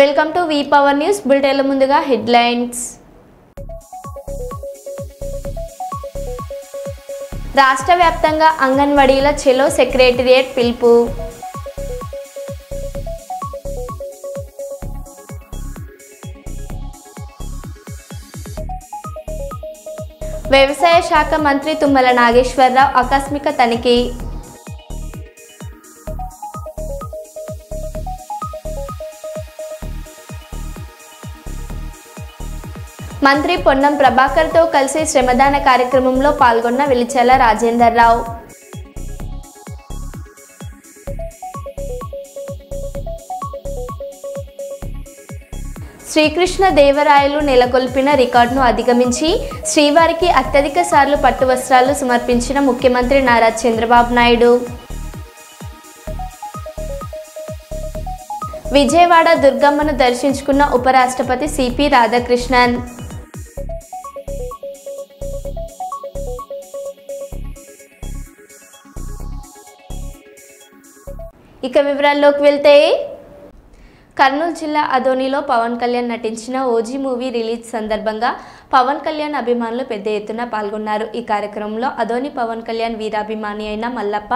Welcome to V power news బులెటిన్ల ముందుగా headlines. రాష్ట్ర వ్యాప్తంగా అంగన్వాడీల చెలో సెక్రటేరియట్ పిలుపు. వ్యవసాయ శాఖ మంత్రి తుమ్మల నాగేశ్వరరావు ఆకస్మిక తనిఖీ. మంత్రి పొన్నం ప్రభాకర్తో కలిసి శ్రమదాన కార్యక్రమంలో పాల్గొన్న వెలిచెల రాజేందర్రావు. శ్రీకృష్ణ దేవరాయలు నెలకొల్పిన రికార్డును అధిగమించి శ్రీవారికి అత్యధిక సార్లు పట్టు వస్త్రాలు సమర్పించిన ముఖ్యమంత్రి నారా చంద్రబాబు నాయుడు. విజయవాడ దుర్గమ్మను దర్శించుకున్న ఉపరాష్ట్రపతి సిపి రాధాకృష్ణన్. ఇక వివరాల్లోకి వెళ్తే, కర్నూలు జిల్లా అదోనిలో పవన్ కళ్యాణ్ నటించిన ఓజీ మూవీ రిలీజ్ సందర్భంగా పవన్ కళ్యాణ్ అభిమానులు పెద్ద ఎత్తున పాల్గొన్నారు. ఈ కార్యక్రమంలో అదోని పవన్ కళ్యాణ్ వీరాభిమాని అయిన మల్లప్ప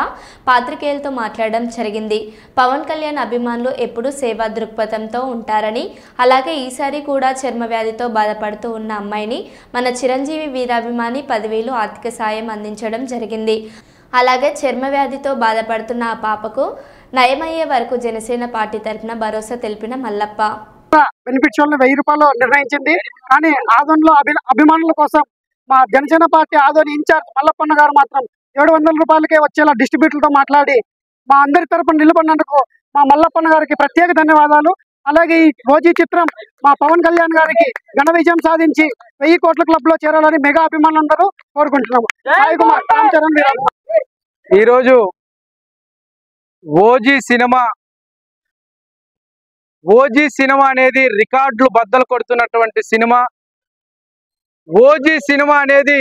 పాత్రికేయులతో మాట్లాడడం జరిగింది. పవన్ కళ్యాణ్ అభిమానులు ఎప్పుడూ సేవా దృక్పథంతో ఉంటారని, అలాగే ఈసారి కూడా చర్మ వ్యాధితో బాధపడుతూ ఉన్న అమ్మాయిని మన చిరంజీవి వీరాభిమాని 10,000 ఆర్థిక సాయం అందించడం జరిగింది. అలాగే చర్మ వ్యాధితో బాధపడుతున్న ఆ పాపకు నయమయ్యే వరకు జనసేన పార్టీ తరఫున భరోసా తెలిపిన మల్లప్ప, బెనిఫిట్స్ 1000 రూపాయలు నిర్ణయించింది. కానీ ఆదోనిలో అభిమానుల కోసం మా జనసేన పార్టీ ఆదోని ఇన్ఛార్జ్ మల్లప్పన్న గారు మాత్రం 700 రూపాయలకే వచ్చేలా డిస్ట్రిబ్యూటర్లతో మాట్లాడి మా అందరి తరఫున నిలబడినందుకు మా మల్లప్పన్న గారికి ప్రత్యేక ధన్యవాదాలు. అలాగే ఈ ఓజీ చిత్రం మా పవన్ కళ్యాణ్ గారికి ఘన విజయం సాధించి 1000 కోట్ల క్లబ్ లో చేరాలని మెగా అభిమానులందరూ కోరుకుంటున్నాము. సాయి కుమార్, రామ్ చరణ్. ఈరోజు ఓజీ సినిమా అనేది రికార్డులు బద్దలు కొడుతున్నటువంటి సినిమా. ఓజీ సినిమా అనేది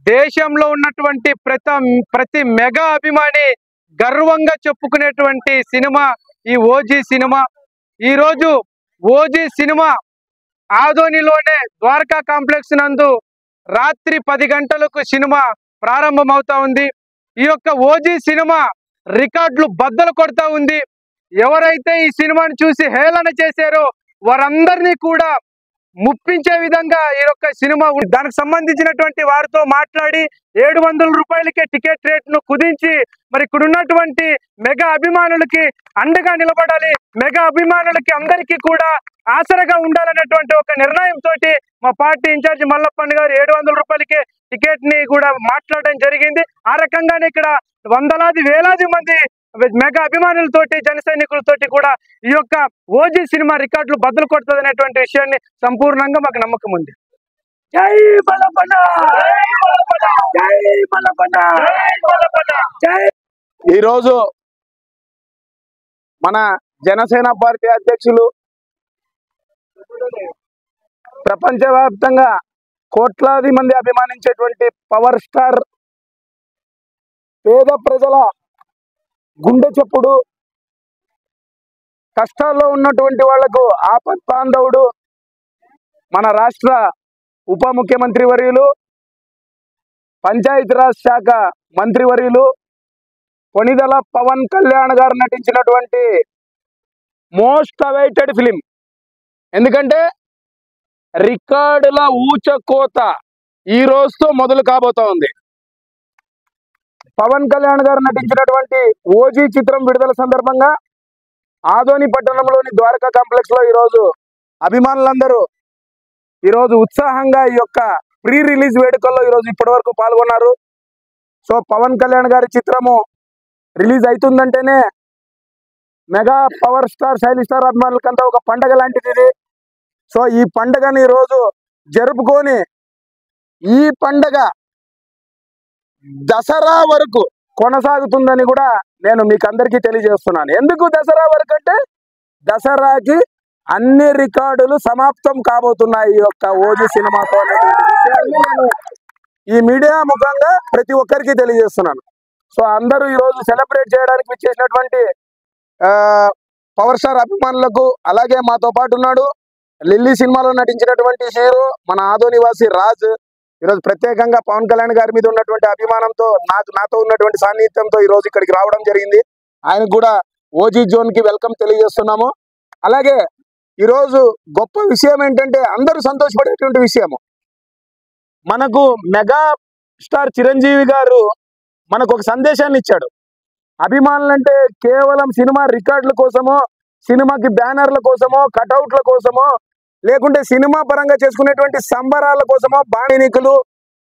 దేశంలో ఉన్నటువంటి ప్రతి మెగా అభిమాని గర్వంగా చెప్పుకునేటువంటి సినిమా ఈ ఓజీ సినిమా. ఈరోజు ఓజీ సినిమా ఆదోనిలోనే ద్వారకా కాంప్లెక్స్ నందు రాత్రి 10 గంటలకు సినిమా ప్రారంభమవుతా ఉంది. ఈ యొక్క ఓజీ సినిమా రికార్డులు బద్దలు కొడతా ఉంది. ఎవరైతే ఈ సినిమాని చూసి హేళన చేశారో వారందరినీ కూడా ముప్పించే విధంగా ఈ యొక్క సినిమా దానికి సంబంధించినటువంటి వారితో మాట్లాడి 700 రూపాయలకే టికెట్ రేట్ను కుదించి మరి ఇక్కడ ఉన్నటువంటి మెగా అభిమానులకి అండగా నిలబడాలి, మెగా అభిమానులకి అందరికీ కూడా ఆసరగా ఉండాలనేటువంటి ఒక నిర్ణయంతో మా పార్టీ ఇన్ఛార్జి మల్లప్పన్న గారు 700 రూపాయలకే టికెట్ ని కూడా మాట్లాడడం జరిగింది. ఆ రకంగానే ఇక్కడ వందలాది వేలాది మంది మెగా అభిమానులతోటి జన సైనికులతోటి కూడా ఈ యొక్క ఓజీ సినిమా రికార్డులు బద్దలు కొడుతుంది అనేటువంటి విషయాన్ని సంపూర్ణంగా మాకు నమ్మకం ఉంది. జై మల్లప్పన్న, జై మల్లప్పన్న, జై. ఈరోజు మన జనసేన పార్టీ అధ్యక్షులు ప్రపంచవ్యాప్తంగా కోట్లాది మంది అభిమానించేటువంటి పవర్ స్టార్, పేద ప్రజల గుండె చప్పుడు, కష్టాల్లో ఉన్నటువంటి వాళ్లకు ఆపత్ బాంధవుడు, మన రాష్ట్ర ఉప ముఖ్యమంత్రి వర్యులు, పంచాయతీరాజ్ శాఖ మంత్రివర్యులు కొణిదెల పవన్ కళ్యాణ్ గారు నటించినటువంటి మోస్ట్ అవైటెడ్ ఫిలిం. ఎందుకంటే రికార్డుల ఊచకోత ఈ రోజుతో మొదలు కాబోతా ఉంది. పవన్ కళ్యాణ్ గారు నటించినటువంటి ఓజీ చిత్రం విడుదల సందర్భంగా ఆదోని పట్టణంలోని ద్వారకా కాంప్లెక్స్ లో ఈరోజు అభిమానులందరూ ఈరోజు ఉత్సాహంగా ఈ యొక్క ప్రీ రిలీజ్ వేడుకల్లో ఈరోజు ఇప్పటి వరకు పాల్గొన్నారు. సో పవన్ కళ్యాణ్ గారి చిత్రము రిలీజ్ అవుతుందంటేనే మెగా పవర్ స్టార్ శైలి స్టార్ అభిమానులకంతా ఒక పండగ లాంటిది ఇది. సో ఈ పండగని ఈరోజు జరుపుకొని ఈ పండగ దసరా వరకు కొనసాగుతుందని కూడా నేను మీకు అందరికీ తెలియజేస్తున్నాను. ఎందుకు దసరా వరకు అంటే దసరాకి అన్ని రికార్డులు సమాప్తం కాబోతున్నాయి ఈ యొక్క ఓజీ సినిమాతో. ఈ మీడియా ముఖంగా ప్రతి ఒక్కరికి తెలియజేస్తున్నాను. సో అందరూ ఈ రోజు సెలబ్రేట్ చేయడానికి వచ్చేసినటువంటి పవర్ స్టార్ అభిమానులకు, అలాగే మాతో పాటు ఉన్నాడు లిల్లీ సినిమాలో నటించినటువంటి హీరో మన ఆదోనివాసి రాజ్. ఈరోజు ప్రత్యేకంగా పవన్ కళ్యాణ్ గారి మీద ఉన్నటువంటి అభిమానంతో నాతో ఉన్నటువంటి సాన్నిహిత్యంతో ఈ రోజు ఇక్కడికి రావడం జరిగింది. ఆయనకు కూడా ఓజీ జోన్ కి వెల్కమ్ తెలియజేస్తున్నాము. అలాగే ఈరోజు గొప్ప విషయం ఏంటంటే అందరూ సంతోషపడేటువంటి విషయము, మనకు మెగా స్టార్ చిరంజీవి గారు మనకు ఒక సందేశాన్ని ఇచ్చాడు. అభిమానులంటే కేవలం సినిమా రికార్డుల కోసమో, సినిమాకి బ్యానర్ల కోసమో, కటౌట్ల కోసమో, లేకుంటే సినిమా పరంగా చేసుకునేటువంటి సంబరాల కోసమో బాణినికులు,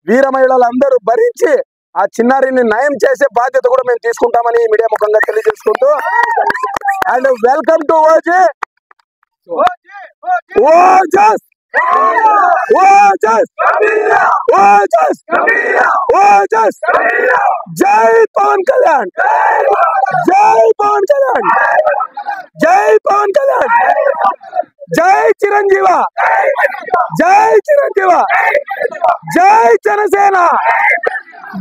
వీర మహిళలందరూ భరించి ఆ చిన్నారిని నయం చేసే బాధ్యత కూడా మేము తీసుకుంటామని మీడియా ముఖంగా తెలియజేసుకుంటూ, అండ్ వెల్కమ్ టు ఓజీ. జై పవన్ కళ్యాణ్, జై పవన్ కళ్యాణ్, జై పవన్ కళ్యాణ్, జై చిరంజీవ, జై చిరంజీవ, జై జనసేన,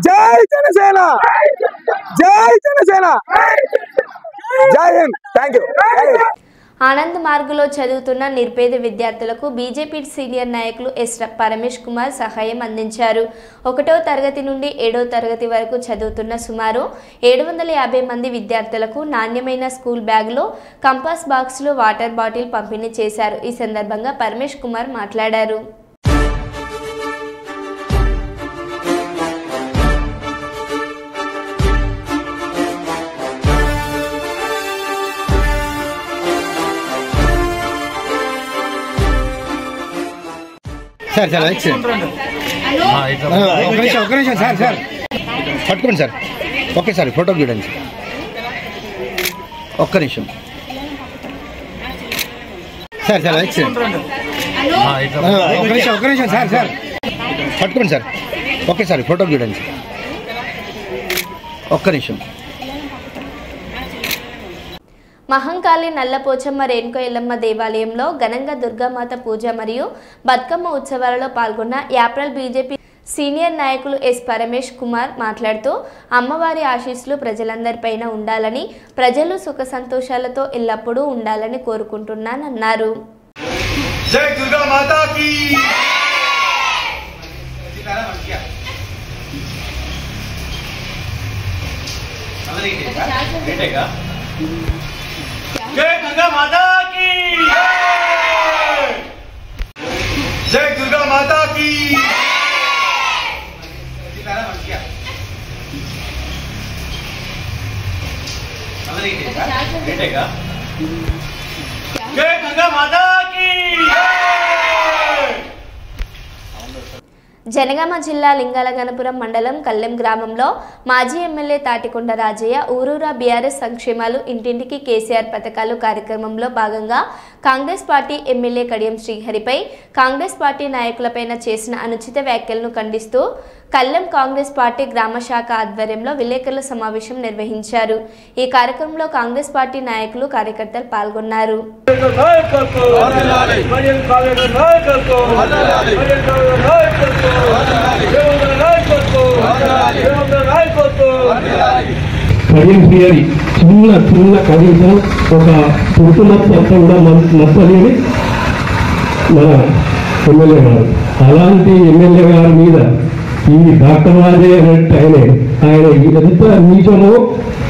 జై జనసేన, జై జనసేన, జై హింద్. Thank you. ఆనంద్ మార్గులో చదువుతున్న నిరుపేద విద్యార్థులకు బీజేపీ సీనియర్ నాయకులు ఎస్ పరమేష్ కుమార్ సహాయం అందించారు. 1వ తరగతి నుండి 7వ తరగతి వరకు చదువుతున్న సుమారు 750 మంది విద్యార్థులకు నాణ్యమైన స్కూల్ బ్యాగులు, కంపాస్ బాక్సులు, వాటర్ బాటిల్ పంపిణీ చేశారు. ఈ సందర్భంగా పరమేష్ కుమార్ మాట్లాడారు. సార్ సార్ ఒక నిమిషం సార్ సార్ పట్టుకోండి సార్. ఓకే సార్, ఫోటో చూడండి సార్. ఒక్క నిమిషం సార్ సార్ ఒక నిమిషం సార్ సార్ పట్టుకోండి సార్. ఓకే సార్, ఫోటో చూడండి సార్. ఒక్క నిమిషం. మహంకాళి నల్లపోచమ్మ రేణుక ఎల్లమ్మ దేవాలయంలో ఘనంగా దుర్గామాత పూజ మరియు బతుకమ్మ ఉత్సవాలలో పాల్గొన్న యాప్రల్ బీజేపీ సీనియర్ నాయకులు ఎస్ పరమేష్ కుమార్ మాట్లాడుతూ, అమ్మవారి ఆశీస్సులు ప్రజలందరిపైన ఉండాలని, ప్రజలు సుఖ సంతోషాలతో ఎల్లప్పుడూ ఉండాలని కోరుకుంటున్నానన్నారు. జై దుర్గా మాతాకి, జై దుర్గా మాతాకి, జై దుర్గా మాతాకి, జై దుర్గా మాతాకి. జనగామ జిల్లా లింగాలగనపురం మండలం కల్లెం గ్రామంలో మాజీ ఎమ్మెల్యే తాటికొండ రాజయ్య ఊరూరా బీఆర్ఎస్ సంక్షేమాలు ఇంటింటికి కేసీఆర్ పథకాలు కార్యక్రమంలో భాగంగా కాంగ్రెస్ పార్టీ ఎమ్మెల్యే కడియం శ్రీహరిపై కాంగ్రెస్ పార్టీ నాయకులపైన చేసిన అనుచిత వ్యాఖ్యలను ఖండిస్తూ కల్లెం కాంగ్రెస్ పార్టీ గ్రామ శాఖ ఆధ్వర్యంలో విలేకరుల సమావేశం నిర్వహించారు. ఈ కార్యక్రమంలో కాంగ్రెస్ పార్టీ నాయకులు, కార్యకర్తలు పాల్గొన్నారు. చిన్న చిన్న కనీసం ఒక పురుషులంతా కూడా నచ్చలేని మన ఎమ్మెల్యే గారు, అలాంటి ఎమ్మెల్యే గారి మీద ఈ డాక్టర్ రాజే అనేట్టు ఆయన ఎంత నీచమో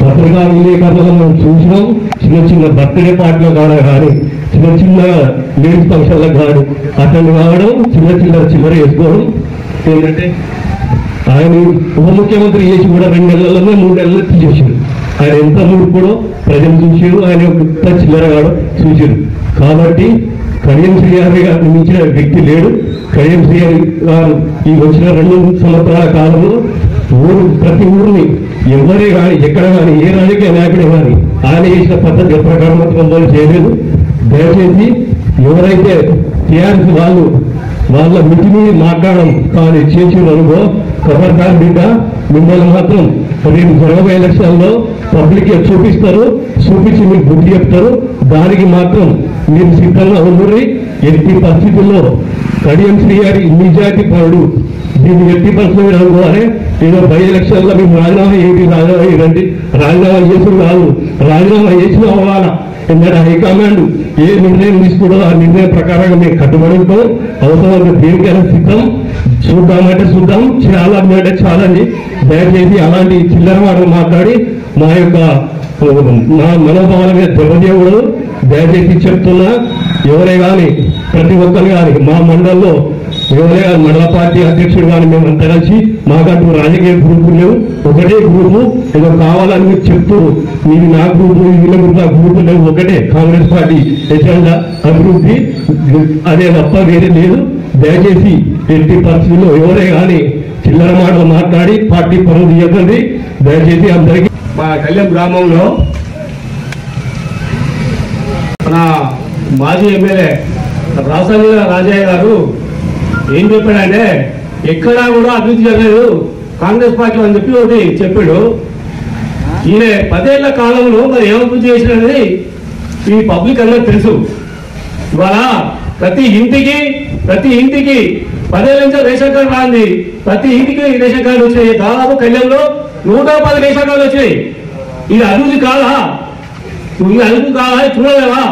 పత్రికా విలేకరులను మనం చూసినాం. చిన్న చిన్న బర్త్డే పార్టీలో కావడం కానీ, చిన్న చిన్న లేడీస్ ఫంక్షన్లకు కాదు అటెండ్ కావడం, చిల్లర వేసుకోవడం. ఏంటంటే ఆయన ఉప ముఖ్యమంత్రి చేసి కూడా 2 నెలల్లోనే 3 నెలల్లో తీసేసారు. ఆయన ఎంత మూర్ఖుడో ప్రజలు చూసారు, ఆయన ఎంత చిల్లర కాడో చూసారు. కాబట్టి కడియం శ్రీహరి గారిని మించిన వ్యక్తి లేడు. కడియం శ్రీహరి గారు ఈ వచ్చిన 2 సంవత్సరాల కాలంలో ప్రతి ఊరిని ఎవరే కానీ, ఎక్కడ కానీ, ఏ రాజకీయ నాయకుడే కానీ ఆయన చేసిన పద్ధతి ప్రకారం అమలు చేయలేదు. దయచేసి ఎవరైతే టీఆర్ఎస్ వాళ్ళ మిటిని మాట్లాడడం కానీ చేసిన అనుకో ఖబర్దార్ బిడ్డ, మిమ్మల్ని మాత్రం రేపు జరగబోయే ఎలక్షన్లో పబ్లిక్ చూపిస్తారు, చూపించి మీరు బుద్ధి చెప్తారు. దానికి మాత్రం మీరు సిద్ధంగా ఉండుర్రి. ఎట్టి పరిస్థితుల్లో కడియం శ్రీహరి నిజాయితీ పరుడు, దీన్ని ఎట్టి పరిస్థితులు అనుకోవాలి. ఏదో బై ఎలక్షన్లో మేము రాజీనామా ఏంటి, రాజీనామా చేయండి, రాజీనామా చేసుడు కాదు, రాజీనామా చేసిన అవ్వాలా. ఎందుకంటే హైకమాండ్ ఏ నిర్ణయం తీసుకుంటో ఆ నిర్ణయం ప్రకారంగా మేము కట్టుబడి ఉంటాం. అవసరమైన దేనికైనా సిద్ధం. చూద్దామంటే చూద్దాం, చేయాలంటే చాలని. దయచేసి అలాంటి చిల్లర మాటలు మాట్లాడి మా యొక్క మనోభావాల మీద దెబ్బతీయకూడదు. దయచేసి చెప్తున్నా, ఎవరే కానీ ప్రతి ఒక్కరు కానీ మా మండలంలో ఎవరే కానీ మండల పార్టీ అధ్యక్షుడు కానీ మేమంతా కలిసి మాకంటూ రాజకీయ గ్రూపులు లేవు. ఒకటే గ్రూపు, ఏదో కావాలని మీరు చెప్తూ మీది నా గ్రూపు, వీళ్ళ గ్రూపు, ఆ గ్రూపు లేవు. ఒకటే కాంగ్రెస్ పార్టీ ఎజెండా అభివృద్ధి, అదే తప్ప వేరే లేదు. దయచేసి ఎట్టి పరిస్థితుల్లో ఎవరే కానీ చిల్లర మాటలు మాట్లాడి పార్టీ పనులు తీయకండి. దయచేసి అందరికీ. మా కళ్యాణ్ గ్రామంలో మన మాజీ ఎమ్మెల్యే రాసలీల రాజయ్య గారు ఏం చెప్పాడంటే, ఎక్కడా కూడా అభివృద్ధి జరగలేదు కాంగ్రెస్ పార్టీ అని చెప్పి ఒకటి చెప్పాడు. ఈయన 10 ఏళ్ల కాలంలో మరి ఏం అభివృద్ధి చేసినది ఈ పబ్లిక్ అందరికి తెలుసు. ఇవాళ ప్రతి ఇంటికి 10 ఏళ్ళ నుంచి రేషన్ కార్డు రాంది. ప్రతి ఇంటికి రేషన్ కార్డు వచ్చాయి. దాదాపు కళ్యాణంలో 110 రేషన్ కార్డులు వచ్చాయి. ఇది అభివృద్ధి కాదా? ఇది అభివృద్ధి కాదా? చూడలేవా?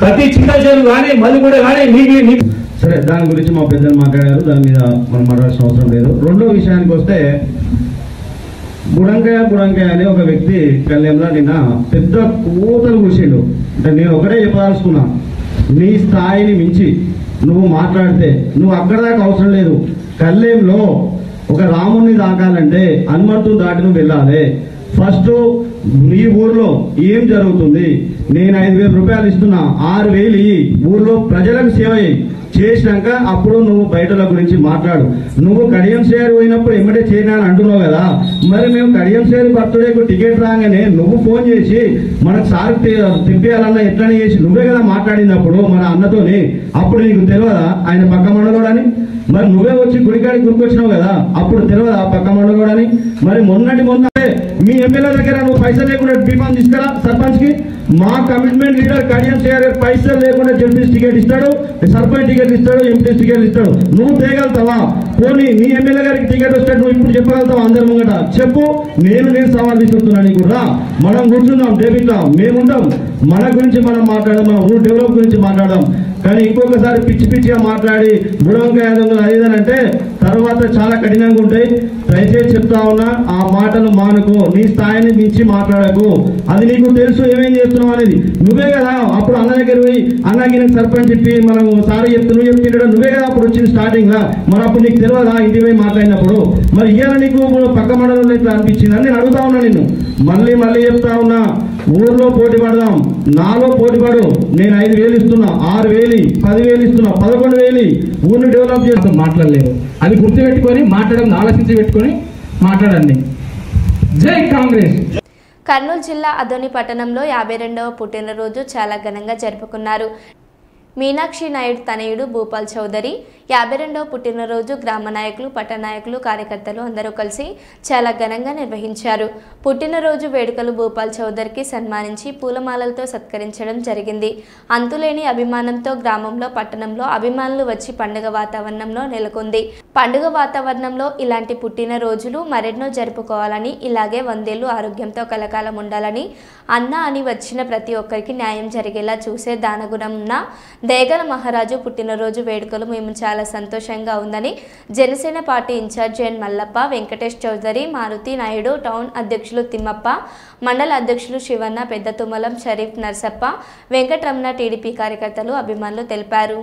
ప్రతి చిన్న చెరువు కానీ మళ్ళీ కూడా కానీ నీకు సరే, దాని గురించి మా పెద్దలు మాట్లాడారు, దాని మీద మనం మాట్లాడాల్సిన అవసరం లేదు. రెండో విషయానికి వస్తే, బుడంకాయ అనే ఒక వ్యక్తి కళ్యాణంలో నిన్న పెద్ద కూతలు కూర్చిండు. అంటే నేను ఒకటే చెప్పదలుచుకున్నా, నీ స్థాయిని మించి నువ్వు మాట్లాడితే నువ్వు అక్కడ దాకా అవసరం లేదు. కళ్యాణంలో ఒక రాముణ్ణి దాకాలంటే హనుమంతుని దాటి నువ్వు వెళ్ళాలి. ఫస్ట్ నీ ఊర్లో ఏం జరుగుతుంది? నేను 5,000 రూపాయలు ఇస్తున్నా, 6,000 ఊర్లో ప్రజలకు సేవ చేసినాక అప్పుడు నువ్వు బయటల గురించి మాట్లాడు. నువ్వు కడియం షేర్ పోయినప్పుడు ఎమ్మటే చేయనా అని అంటున్నావు కదా. మరి మేము కడియం షేర్ బర్త్డేకు టికెట్ రాగానే నువ్వు ఫోన్ చేసి మనకు సార్ తిప్పేయాలన్నా ఎట్లని చేసి నువ్వే కదా మాట్లాడినప్పుడు మన అన్నతోని. అప్పుడు నీకు తెలియదా ఆయన పక్క మండలోడని? మరి నువ్వే వచ్చి గుడికాడికి గురికొచ్చినావు కదా, అప్పుడు తెలియదా పక్క మండలోడని? మరి మొన్న మీ ఎమ్మెల్యే దగ్గర నువ్వు పైసలు లేకుండా బీఫామ్ తీసుకురా సర్పంచ్ కి. మా కమిట్మెంట్ లీడర్ కడియం షేర్ పైసలు లేకుండా జడ్పీస్ టికెట్ ఇస్తాడు, సర్పంచ్ టికెట్ ఇస్తాడు, ఎంపీ టికెట్ ఇస్తాడు. నువ్వు తేగలుగుతావా? పోనీ నీ ఎమ్మెల్యే గారికి టికెట్ వస్తాడు, నువ్వు ఇప్పుడు చెప్పగలుగుతావా? అందరి ముంగట చెప్పు. నేను సవాల్ విసురుతున్నా నీకు. రా, మనం కూర్చుందాం, డేబిట్ మేముంటాం, మన గురించి మనం మాట్లాడదాం, మన ఊరు డెవలప్ గురించి మాట్లాడదాం. కానీ ఇంకొకసారి పిచ్చిగా మాట్లాడి బుడంకాయ అదేదనంటే తర్వాత చాలా కఠినంగా ఉంటాయి. దయచేసి చెప్తా ఉన్నా, ఆ మాటలు మానుకో. నీ స్థాయిని మించి మాట్లాడకు. అది నీకు తెలుసు ఏమేం చేస్తున్నావు అనేది. నువ్వే కదా అప్పుడు అన్న దగ్గర పోయి అన్నకి నేను సర్పంచ్ చెప్పి మనం సారీ చెప్తే నువ్వు చెప్తుంటే నువ్వే కదా అప్పుడు వచ్చింది స్టార్టింగ్ లా. మరి అప్పుడు నీకు తెలియదా ఇంటి పోయి మాట్లాడినప్పుడు? మరి ఇవాళ నీకు పక్క మండలంలో ఇట్లా అనిపించింది అని నేను అడుగుతా ఉన్నా నిన్ను. మళ్ళీ చెప్తా ఉన్నా, ఊర్లో పోటీ పడదాం, నాలో పోటీ పడు. నేను 5,000 ఇస్తున్నా, 6,000, 10,000 ఇస్తున్నా, 11,000 ఊరిని డెవలప్ చేస్తాం. మాట్లాడలేదు, అది గుర్తుపెట్టుకొని మాట్లాడడం ఆలోచించి పెట్టుకొని మాట్లాడండి. జై కాంగ్రెస్. కర్నూలు జిల్లా అదోని పట్టణంలో 52వ పుట్టినరోజు చాలా ఘనంగా జరుపుకున్నారు. మీనాక్షి నాయుడు తనయుడు భూపాల్ చౌదరి 52వ పుట్టినరోజు గ్రామ నాయకులు, పట్టణ నాయకులు, కార్యకర్తలు అందరూ కలిసి చాలా ఘనంగా నిర్వహించారు. పుట్టినరోజు వేడుకలు భూపాల్ చౌదరికి సన్మానించి పూలమాలలతో సత్కరించడం జరిగింది. అంతులేని అభిమానంతో గ్రామంలో, పట్టణంలో అభిమానులు వచ్చి పండుగ వాతావరణంలో నెలకొంది. పండుగ వాతావరణంలో ఇలాంటి పుట్టినరోజులు మరెన్నో జరుపుకోవాలని, ఇలాగే 100 ఏళ్లు ఆరోగ్యంతో కలకాలం ఉండాలని, అన్న అని వచ్చిన ప్రతి ఒక్కరికి న్యాయం జరిగేలా చూసే దానగుణం ఉన్న దేగల మహారాజు పుట్టినరోజు వేడుకలు మేము చాలా సంతోషంగా ఉందని జనసేన పార్టీ ఇన్ఛార్జ్ ఎన్ మల్లప్ప, వెంకటేష్ చౌదరి, మారుతి నాయుడు, టౌన్ అధ్యక్షులు తిమ్మప్ప, మండల అధ్యక్షులు శివన్న, పెద్ద తుమ్మలం, షరీఫ్, నర్సప్ప, వెంకటరమణ, టీడీపీ కార్యకర్తలు, అభిమానులు తెలిపారు.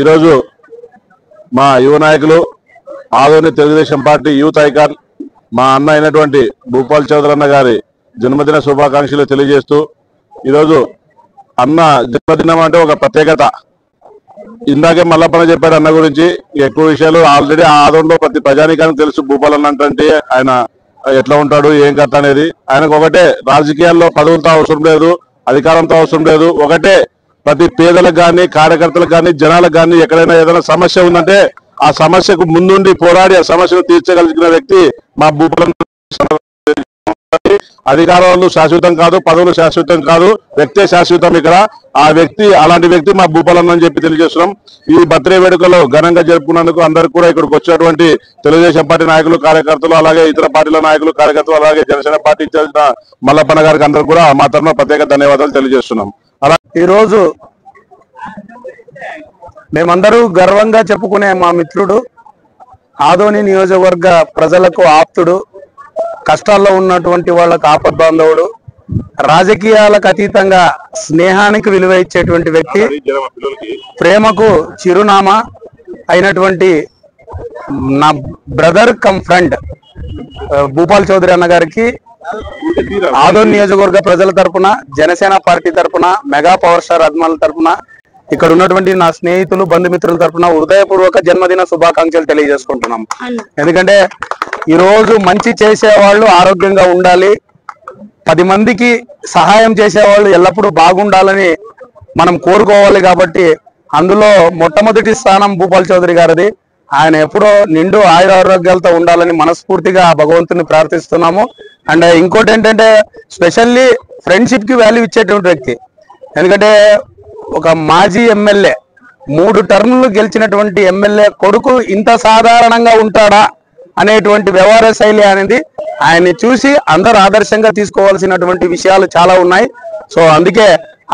ఈరోజు మా యువ నాయకులు, Adoni Telugu Desam party youth icon మా అన్న అయినటువంటి భూపాల్ చౌదరి అన్న గారి జన్మదిన శుభాకాంక్షలు తెలియజేస్తూ, ఈరోజు అన్న జన్మదినం అంటే ఒక ప్రత్యేకత. ఇందాకే మల్లప్పన చెప్పాడు అన్న గురించి. ఎక్కువ విషయాలు ఆల్రెడీ ఆదంలో ప్రతి ప్రజానికానికి తెలుసు. భూపాలన్న అంటే ఆయన ఎట్లా ఉంటాడు, ఏం కథ అనేది. ఆయనకు ఒకటే, రాజకీయాల్లో పదవులతో అవసరం లేదు, అధికారంతో అవసరం లేదు. ఒకటే, ప్రతి పేదలకు కానీ, కార్యకర్తలకు కానీ, జనాలకు కానీ ఎక్కడైనా ఏదైనా సమస్య ఉందంటే ఆ సమస్యకు ముందుండి పోరాడి ఆ సమస్యను తీర్చగలిగిన వ్యక్తి మా భూపాలన్న. అధికారాలు శాశ్వతం కాదు, పదవులు శాశ్వతం కాదు, వ్యక్తే శాశ్వతం. ఇక్కడ ఆ వ్యక్తి, అలాంటి వ్యక్తి మా భూపాలన్న అని చెప్పి తెలియజేస్తున్నాం. ఈ బర్త్డే వేడుకలో ఘనంగా జరుపుకున్నందుకు అందరికీ కూడా ఇక్కడికి వచ్చినటువంటి తెలుగుదేశం పార్టీ నాయకులు, కార్యకర్తలు, అలాగే ఇతర పార్టీల నాయకులు, కార్యకర్తలు, అలాగే జనసేన పార్టీ ఇన్ఛార్జ్ మల్లప్పన్న గారికి అందరూ కూడా మా తరఫున ప్రత్యేక ధన్యవాదాలు తెలియజేస్తున్నాం. అలా ఈరోజు మేమందరూ గర్వంగా చెప్పుకునే మా మిత్రుడు, ఆదోని నియోజకవర్గ ప్రజలకు ఆప్తుడు, కష్టాల్లో ఉన్నటువంటి వాళ్ళకు ఆపద్బాంధవుడు, రాజకీయాలకు అతీతంగా స్నేహానికి విలువ ఇచ్చేటువంటి వ్యక్తి, ప్రేమకు చిరునామా అయినటువంటి నా brother cum friend Bhupal Chowdary అన్న గారికి ఆదోని నియోజకవర్గ ప్రజల తరపున, జనసేన పార్టీ తరపున, మెగా పవర్ స్టార్ అభిమానుల తరపున, ఇక్కడ ఉన్నటువంటి నా స్నేహితులు, బంధుమిత్రుల తరపున హృదయపూర్వక జన్మదిన శుభాకాంక్షలు తెలియజేసుకుంటున్నాం. ఎందుకంటే ఈరోజు మంచి చేసేవాళ్ళు ఆరోగ్యంగా ఉండాలి, 10 మందికి సహాయం చేసేవాళ్ళు ఎల్లప్పుడూ బాగుండాలని మనం కోరుకోవాలి. కాబట్టి అందులో మొట్టమొదటి స్థానం భూపాల్ చౌదరి గారిది. ఆయన ఎప్పుడో నిండు ఆయురారోగ్యాలతో ఉండాలని మనస్ఫూర్తిగా భగవంతుని ప్రార్థిస్తున్నాము. అండ్ ఇంకోటి ఏంటంటే, స్పెషల్లీ ఫ్రెండ్షిప్ కి వాల్యూ ఇచ్చేటువంటి వ్యక్తి. ఎందుకంటే ఒక మాజీ ఎమ్మెల్యే, 3 టర్ములు గెలిచినటువంటి ఎమ్మెల్యే కొడుకు ఇంత సాధారణంగా ఉంటాడా అనేటువంటి వ్యవహార శైలి అనేది ఆయన్ని చూసి అందరూ ఆదర్శంగా తీసుకోవాల్సినటువంటి విషయాలు చాలా ఉన్నాయి. సో అందుకే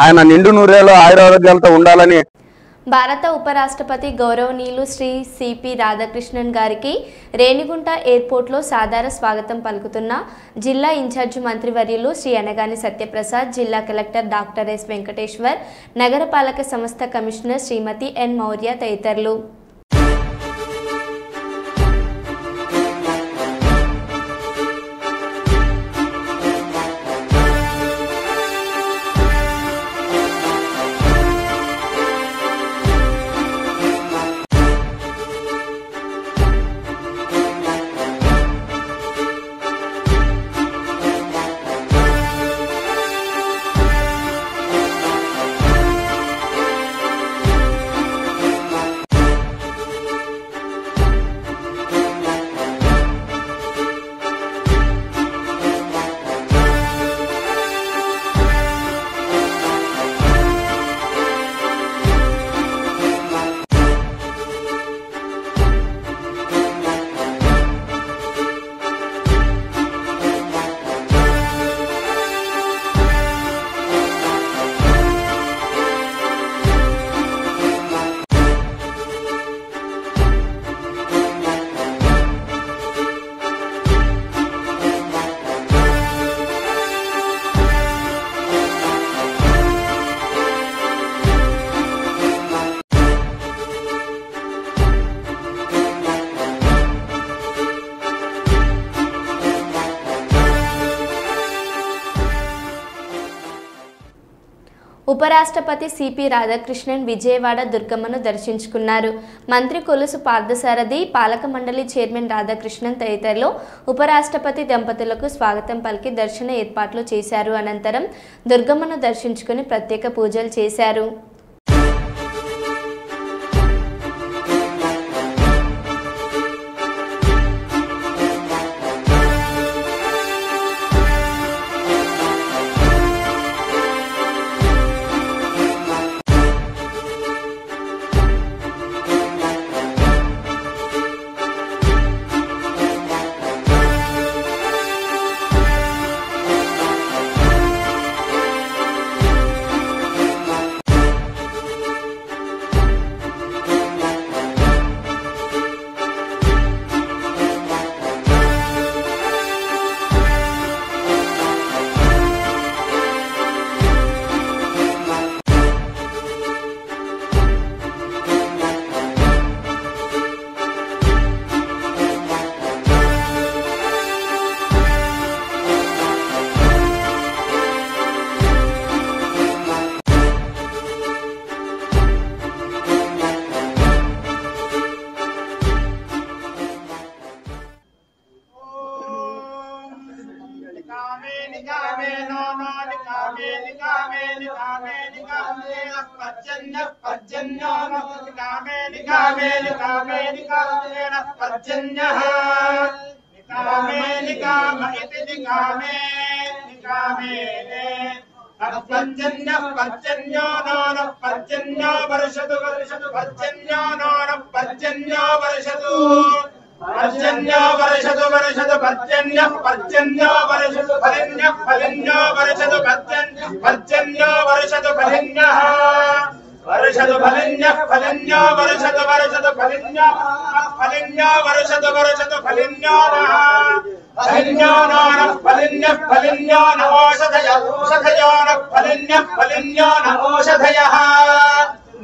ఆయన నిండు నూరేళ్ళు ఆయురారోగ్యాలతో ఉండాలని. భారత ఉపరాష్ట్రపతి గౌరవనీయులు శ్రీ సిపి రాధాకృష్ణన్ గారికి రేణిగుంట ఎయిర్పోర్ట్లో సాదర స్వాగతం పలుకుతున్న జిల్లా ఇన్ఛార్జి మంత్రివర్యులు శ్రీ అనగాని సత్యప్రసాద్, జిల్లా కలెక్టర్ డాక్టర్ ఎస్ వెంకటేశ్వర్, నగరపాలక సంస్థ కమిషనర్ శ్రీమతి ఎన్ మౌర్య తదితరులు. ఉపరాష్ట్రపతి సిపి రాధాకృష్ణన్ విజయవాడ దుర్గమ్మను దర్శించుకున్నారు. మంత్రి కొలుసు పార్థసారథి, పాలక మండలి చైర్మన్ రాధాకృష్ణన్ తదితరులు ఉపరాష్ట్రపతి దంపతులకు స్వాగతం పలికి దర్శన ఏర్పాట్లు చేశారు. అనంతరం దుర్గమ్మను దర్శించుకుని ప్రత్యేక పూజలు చేశారు. पर्जन्यः पर्जन्यो कामे निकामे निकामे निकामेन पर्जन्यः निकामे निकाम इति निकामे निकामे पर्जन्यः पर्जन्यो नो पर्जन्यो वर्षतु वर्षतु पर्जन्यो नो पर्जन्यो वर्षतु पर्जन्यो वर्षतु वर्षतु पर्जन्यः पर्जन्यो वर्षतु फलिन्यः फलिन्यो वर्षतु पर्जन्यो वर्षतु फलिन्यः वर्षतु फलिन्यः फलिन्यो वर्षतु वर्षतु फलिन्यो फलिन्यो वर्षतु वर्षतु फलिन्यो नः फलिन्यो नः फलिन्यः फलिन्यो न ओषधयः ओषधयो नः फलिन्यः फलिन्यो न ओषधयः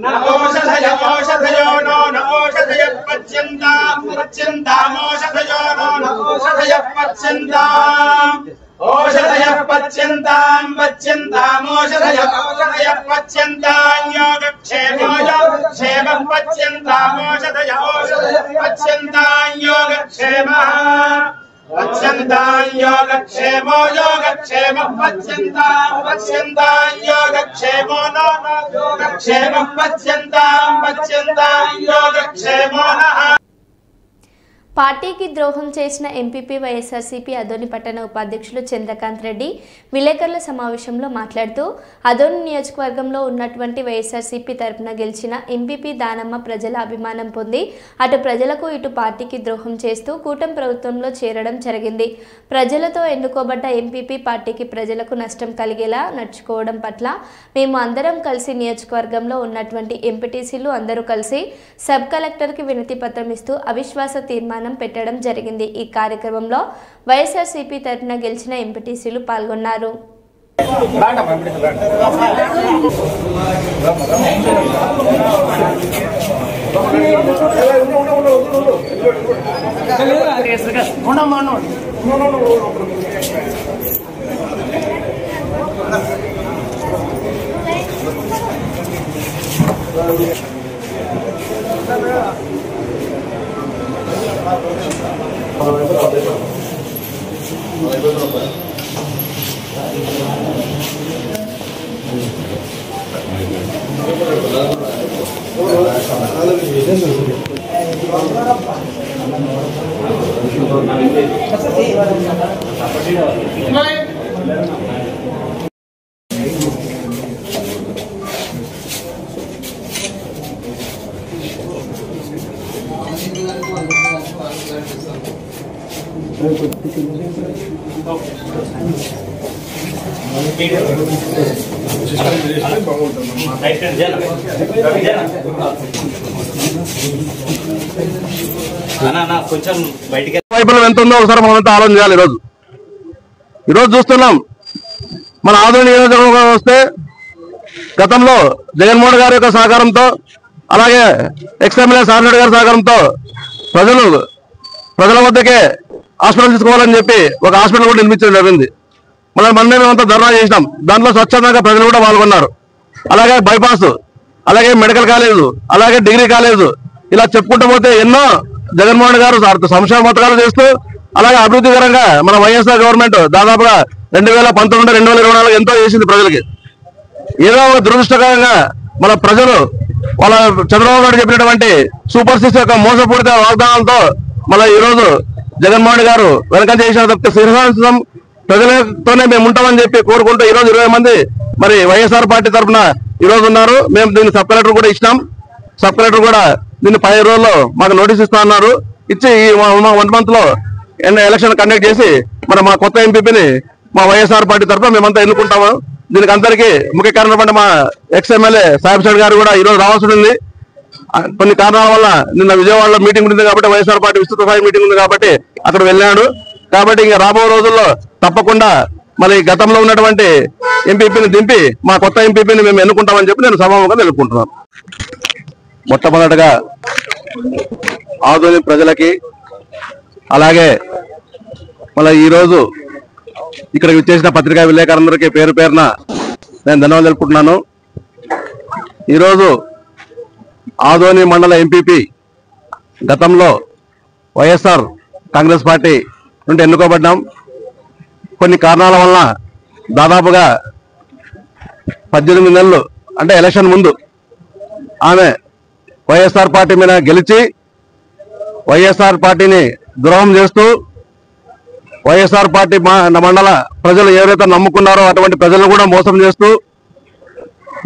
न ओषधय ओषधयो नो न ओषधयः पच्यन्ताम् पच्यन्तामोषधयो नो न ओषधयः पच्यन्ताम् ओषधयः पच्यन्ताम् पच्यन्तामोषधयः ओषधयः पच्यन्ताम् योगक्षेमो योगक्षेमः पच्यन्तामोषधयः ओषधयः पच्यन्ताम् योगक्षेमः पच्यन्ताम् योगक्षेमो योगक्षेमः पच्यन्ताम् पच्यन्ताम् योगक्षेमो नो योगक्षेमः पच्यन्ताम् पच्यन्ताम् योगक्षेमो नः పార్టీకి ద్రోహం చేసిన ఎంపీపీ వైఎస్ఆర్సీపీ అదోని పట్టణ ఉపాధ్యక్షులు చంద్రకాంత్ రెడ్డి విలేకరుల సమావేశంలో మాట్లాడుతూ అదోని నియోజకవర్గంలో ఉన్నటువంటి వైఎస్ఆర్సీపీ తరపున గెలిచిన ఎంపీపీ దానమ్మ ప్రజల అభిమానం పొంది అటు ప్రజలకు ఇటు పార్టీకి ద్రోహం చేస్తూ కూటమి ప్రభుత్వంలో చేరడం జరిగింది. ప్రజలతో ఎన్నుకోబడ్డ ఎంపీపీ పార్టీకి ప్రజలకు నష్టం కలిగేలా నడుచుకోవడం పట్ల మేము అందరం కలిసి నియోజకవర్గంలో ఉన్నటువంటి ఎంపీటీసీలు అందరూ కలిసి సబ్ కలెక్టర్కి వినతి పత్రం ఇస్తూ అవిశ్వాస తీర్మానం పెట్టడం జరిగింది. ఈ కార్యక్రమంలో వైఎస్ఆర్సీపీ తరపున గెలిచిన ఎంపీటీసీలు పాల్గొన్నారు. వైఫల్యం ఎంత ఉందో ఒకసారి మనం ఆలోచన చేయాలి. ఈరోజు చూస్తున్నాం మన ఆదోని నియోజకవర్గం వస్తే గతంలో జగన్మోహన్ గారి యొక్క సహకారంతో అలాగే ఎక్స్ఎమ్మెల్యే సార్రెడ్డి గారి సహకారంతో ప్రజల వద్దకే హాస్పిటల్ తీసుకోవాలని చెప్పి ఒక హాస్పిటల్ కూడా నిర్మించడం జరిగింది. మళ్ళీ మేమంతా ధర్నా చేసినాం. దాంట్లో స్వచ్ఛందంగా ప్రజలు కూడా పాల్గొన్నారు. అలాగే బైపాస్, అలాగే మెడికల్ కాలేజు, అలాగే డిగ్రీ కాలేజు, ఇలా చెప్పుకుంటూ పోతే ఎన్నో జగన్మోహన్ గారు సంక్షేమ పథకాలు చేస్తూ అలాగే అభివృద్ధికరంగా మన వైఎస్ఆర్ గవర్నమెంట్ దాదాపుగా 2019-2024 ఎంతో చేసింది ప్రజలకి. ఏదో ఒక దురదృష్టకరంగా మన ప్రజలు వాళ్ళ చంద్రబాబు నాయుడు చెప్పినటువంటి సూపర్ సిక్స్ యొక్క మోసపూరిత వాగ్దానాలతో మళ్ళీ ఈ రోజు జగన్మోహన్ గారు వెనక చేసిన తప్పితే శ్రీనివాసం ప్రజలతోనే మేము ఉంటామని చెప్పి కోరుకుంటూ ఈ రోజు 20 మంది మరి వైఎస్ఆర్ పార్టీ తరఫున ఈ రోజు ఉన్నారు. మేము దీన్ని సబ్ కలెక్టర్ కూడా ఇచ్చినాం. సబ్ కలెక్టర్ కూడా దీన్ని 10 రోజుల్లో మాకు నోటీస్ ఇస్తా అన్నారు. ఇచ్చి ఈ 1 month లో ఎలక్షన్ కండక్ట్ చేసి మరి మా కొత్త ఎంపీపీని మా వైఎస్ఆర్ పార్టీ తరఫున మేమంతా ఎన్నుకుంటాము. దీనికి అందరికీ ముఖ్య కారణం మా ఎక్స్ఎమ్మెల్యే సాహెబ్ సైడ్ గారు కూడా ఈ రోజు రావాల్సి ఉంది. కొన్ని కారణాల వల్ల నిన్న విజయవాడలో మీటింగ్ ఉంది కాబట్టి వైఎస్ఆర్ పార్టీ విస్తృత స్థాయి మీటింగ్ ఉంది కాబట్టి అక్కడ వెళ్ళాడు. కాబట్టి ఇంకా రాబో రోజుల్లో తప్పకుండా మరి గతంలో ఉన్నటువంటి ఎంపీపీని దింపి మా కొత్త ఎంపీపీని మేము ఎన్నుకుంటామని చెప్పి నేను సభాముఖంగా తెలుపుకుంటున్నాను. మొట్టమొదటగా ఆదోని ప్రజలకి అలాగే మళ్ళీ ఈరోజు ఇక్కడ విచ్చేసిన పత్రికా విలేకరులందరికీ పేరు పేరున నేను ధన్యవాదాలు తెలుపుకుంటున్నాను. ఈరోజు ఆదోని మండల ఎంపీపీ గతంలో వైఎస్ఆర్ కాంగ్రెస్ పార్టీ నుండి ఎన్నుకోబడ్డాం. కొన్ని కారణాల వలన దాదాపుగా 18 నెలలు అంటే ఎలక్షన్ ముందు ఆమె వైఎస్ఆర్ పార్టీ మీద గెలిచి వైఎస్ఆర్ పార్టీని ద్రోహం చేస్తూ వైఎస్ఆర్ పార్టీ మండల ప్రజలు ఎవరైతే నమ్ముకున్నారో అటువంటి ప్రజలను కూడా మోసం చేస్తూ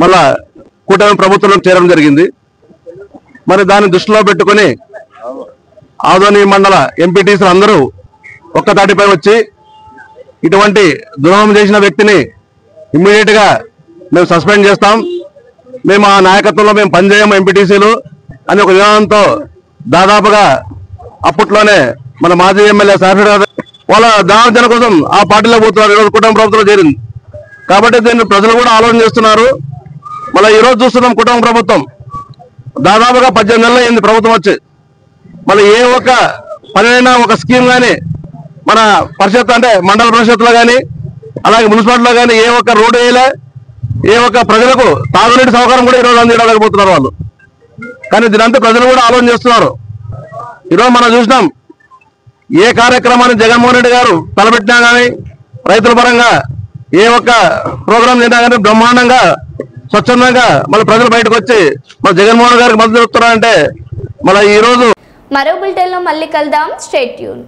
మళ్ళా కూటమి ప్రభుత్వంలో చేరడం జరిగింది. మరి దాన్ని దృష్టిలో పెట్టుకుని ఆదోని మండల ఎంపీటీసీలు అందరూ ఒక్క తాటిపై వచ్చి ఇటువంటి ద్రోహం చేసిన వ్యక్తిని ఇమ్మీడియట్ గా మేము సస్పెండ్ చేస్తాం, మేము ఆ నాయకత్వంలో మేము పనిచేయము ఎంపీటీసీలు అని ఒక విధానంతో దాదాపుగా అప్పట్లోనే మన మాజీ ఎమ్మెల్యే సార్ఫెడ్ వాళ్ళ దావజన కోసం ఆ పార్టీలో పోతున్నారు. ఈరోజు కుటుంబ ప్రభుత్వంలో చేరింది కాబట్టి దీన్ని ప్రజలు కూడా ఆలోచన చేస్తున్నారు. మళ్ళీ ఈరోజు చూస్తున్నాం కుటుంబ ప్రభుత్వం దాదాపుగా 18 నెలలు అయింది ప్రభుత్వం వచ్చి, మళ్ళీ ఏ ఒక్క పనైనా ఒక స్కీమ్ కానీ మన పరిషత్ అంటే మండల పరిషత్లో కానీ అలాగే మున్సిపాలిటీలో కానీ ఏ ఒక్క రోడ్డు వేయలే, ఏ ఒక్క ప్రజలకు తాగునీటి సౌకర్యం కూడా ఈరోజు అందించలేకపోతున్నారు వాళ్ళు. కానీ దీనంతా ప్రజలు కూడా ఆలోచన చేస్తున్నారు. ఈరోజు మనం చూసినాం ఏ కార్యక్రమాన్ని జగన్మోహన్ రెడ్డి గారు తలపెట్టినా కానీ రైతుల పరంగా ఏ ఒక్క ప్రోగ్రాం చేసినా కానీ బ్రహ్మాండంగా స్వచ్ఛందంగా మళ్ళీ ప్రజలు బయటకు వచ్చి మన జగన్మోహన్ గారికి మద్దతు చెప్తున్నారంటే మళ్ళీ ఈ రోజు మరో బులెటిన్లో మళ్ళీ కలుద్దాం. Stay tune.